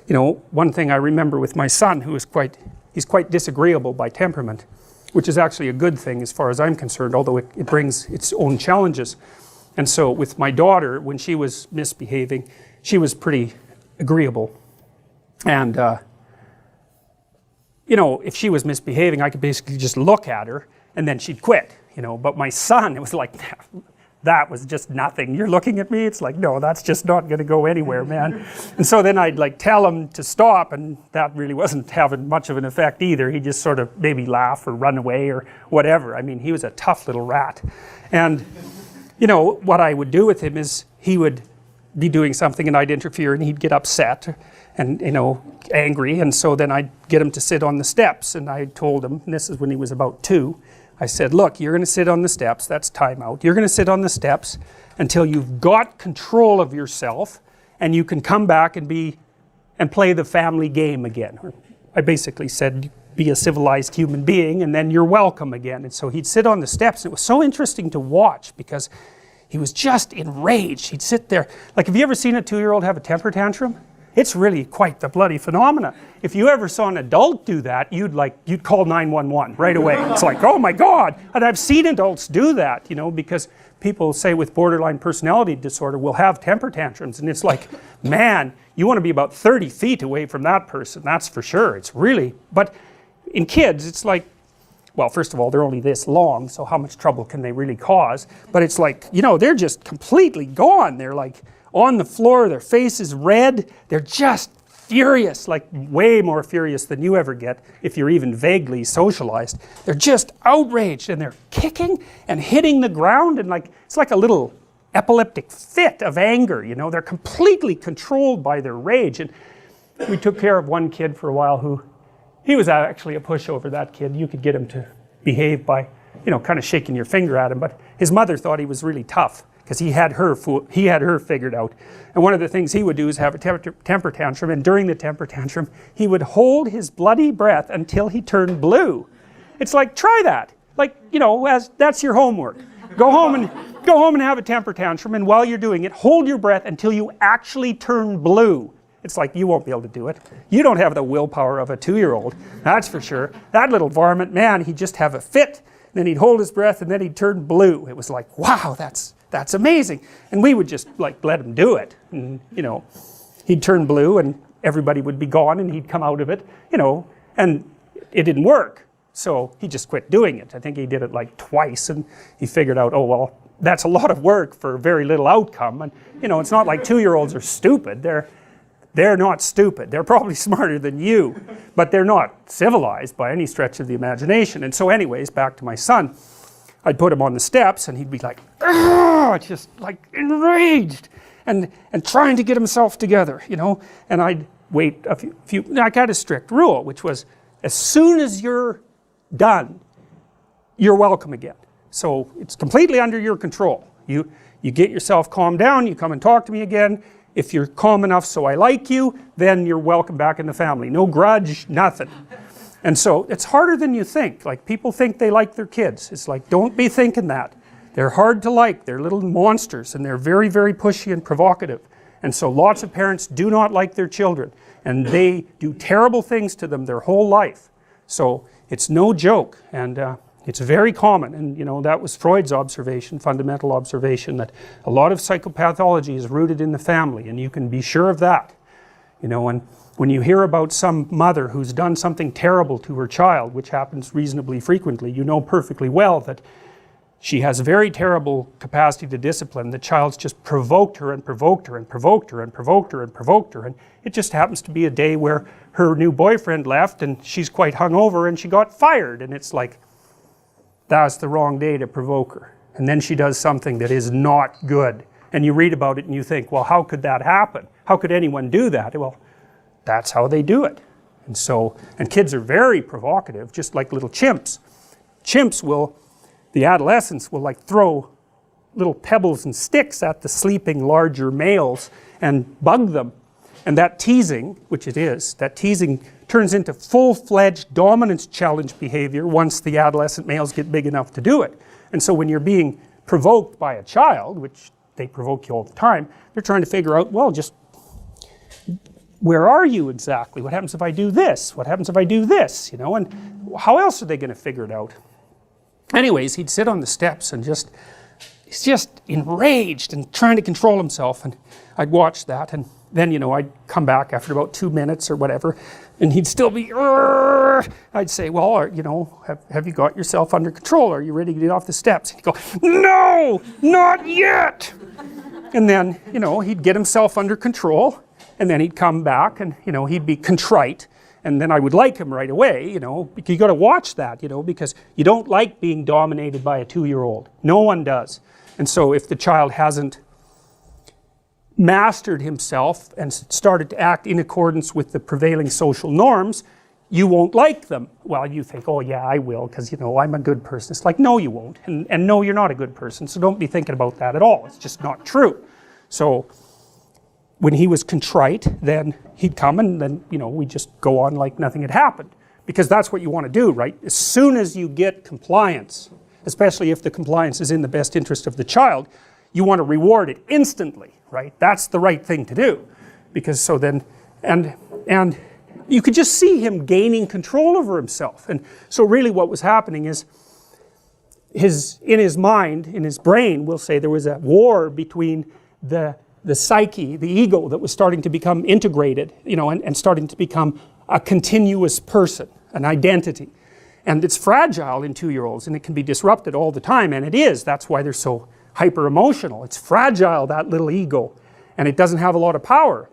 you know, one thing I remember with my son, who is he's quite disagreeable by temperament, which is actually a good thing as far as I'm concerned, although it brings its own challenges. And so with my daughter, when she was misbehaving, she was pretty agreeable. And, you know, if she was misbehaving, I could basically just look at her and then she'd quit, you know. But my son, it was like, that was just nothing. You're looking at me? It's like, no, that's just not going to go anywhere, man. And so then I'd like tell him to stop, and that really wasn't having much of an effect either. He'd just sort of maybe laugh or run away or whatever. I mean, he was a tough little rat. And, you know, what I would do with him is he would be doing something and I'd interfere and he'd get upset and, you know, angry. And so then I'd get him to sit on the steps, and I told him, and this is when he was about 2, I said, look, you're going to sit on the steps, that's time out. You're going to sit on the steps until you've got control of yourself and you can come back and play the family game again. I basically said, be a civilized human being and then you're welcome again. And so he'd sit on the steps. It was so interesting to watch because he was just enraged. He'd sit there. Like, have you ever seen a 2-year-old have a temper tantrum? It's really quite the bloody phenomena. If you ever saw an adult do that, you'd call 911 right away. It's like, oh my God. And I've seen adults do that, you know, because people say with borderline personality disorder will have temper tantrums. And it's like, man, you want to be about 30 feet away from that person. That's for sure. It's really, but in kids, it's like, well, first of all, they're only this long, so how much trouble can they really cause? But it's like, you know, they're just completely gone. They're like on the floor, their face is red. They're just furious, like way more furious than you ever get if you're even vaguely socialized. They're just outraged and they're kicking and hitting the ground, and like, it's like a little epileptic fit of anger, you know. They're completely controlled by their rage. And we took care of one kid for a while who, he was actually a pushover, that kid. You could get him to behave by, you know, kind of shaking your finger at him, but his mother thought he was really tough because he had her figured out. And one of the things he would do is have a temper tantrum, and during the temper tantrum, he would hold his bloody breath until he turned blue. It's like, try that. Like, you know, that's your homework. Go home and have a temper tantrum, and while you're doing it, hold your breath until you actually turn blue. It's like, you won't be able to do it. You don't have the willpower of a 2-year-old, that's for sure. That little varmint, man, he'd just have a fit, then he'd hold his breath, and then he'd turn blue. It was like, wow, that's amazing. And we would just like let him do it. And, you know, he'd turn blue and everybody would be gone and he'd come out of it, you know, and it didn't work. So he just quit doing it. I think he did it like twice, and he figured out, oh, well, that's a lot of work for very little outcome. And, you know, it's not like 2-year-olds are stupid. They're not stupid. They're probably smarter than you, but they're not civilized by any stretch of the imagination. And so anyways, back to my son, I'd put him on the steps and he'd be like, just like enraged and trying to get himself together, you know. And I'd wait a few, I got a strict rule, which was as soon as you're done, you're welcome again. So it's completely under your control. You get yourself calmed down, you come and talk to me again. If you're calm enough so I like you, then you're welcome back in the family. No grudge, nothing. And so it's harder than you think. Like, people think they like their kids. It's like, don't be thinking that. They're hard to like. They're little monsters, and they're very, very pushy and provocative. And so lots of parents do not like their children, and they do terrible things to them their whole life. So it's no joke, and it's very common. And, you know, that was Freud's observation, fundamental observation, that a lot of psychopathology is rooted in the family, and you can be sure of that. You know, and when you hear about some mother who's done something terrible to her child, which happens reasonably frequently, you know perfectly well that she has very terrible capacity to discipline. The child's just provoked her and provoked her and provoked her and provoked her and provoked her. And it just happens to be a day where her new boyfriend left and she's quite hungover and she got fired. And it's like, that's the wrong day to provoke her. And then she does something that is not good. And you read about it and you think, well, how could that happen? How could anyone do that? Well, that's how they do it. And so, and kids are very provocative, just like little chimps. Chimps will, the adolescents will like throw little pebbles and sticks at the sleeping larger males and bug them. And that teasing, which it is, that teasing turns into full-fledged dominance challenge behavior once the adolescent males get big enough to do it. And so when you're being provoked by a child, which they provoke you all the time, they're trying to figure out, well, just where are you exactly? What happens if I do this? What happens if I do this? You know, and how else are they going to figure it out? Anyways, he'd sit on the steps and he's just enraged and trying to control himself, and I'd watch that, and then, you know, I'd come back after about 2 minutes or whatever, and he'd still be, Arr! I'd say, well, you know, have you got yourself under control? Are you ready to get off the steps? And he'd go, no, not yet! And then, you know, he'd get himself under control, and then he'd come back, and, you know, he'd be contrite, and then I would like him right away, you know, because you got to watch that, you know, because you don't like being dominated by a 2-year-old. No one does. And so if the child hasn't mastered himself and started to act in accordance with the prevailing social norms, you won't like them. Well, you think, oh yeah, I will, because, you know, I'm a good person. It's like, no, you won't. And no, you're not a good person, so don't be thinking about that at all. It's just not true. So when he was contrite, then he'd come, and then, you know, we'd just go on like nothing had happened. Because that's what you want to do, right? As soon as you get compliance, especially if the compliance is in the best interest of the child, you want to reward it instantly, right? That's the right thing to do. Because so then, and you could just see him gaining control over himself. And so really what was happening is, in his mind, in his brain, we'll say, there was a war between the psyche, the ego, that was starting to become integrated, you know, and starting to become a continuous person, an identity. And it's fragile in 2-year-olds, and it can be disrupted all the time, and it is. That's why they're so hyper emotional. It's fragile, that little ego, and it doesn't have a lot of power.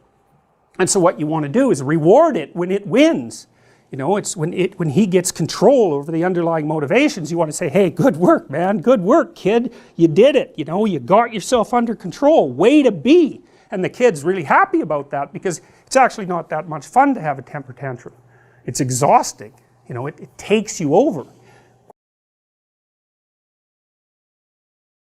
And so what you want to do is reward it when it wins. You know, it's when he gets control over the underlying motivations, you want to say, hey, good work, man, good work, kid, you did it, you know, you got yourself under control, way to be. And the kid's really happy about that, because it's actually not that much fun to have a temper tantrum. It's exhausting. You know, it takes you over.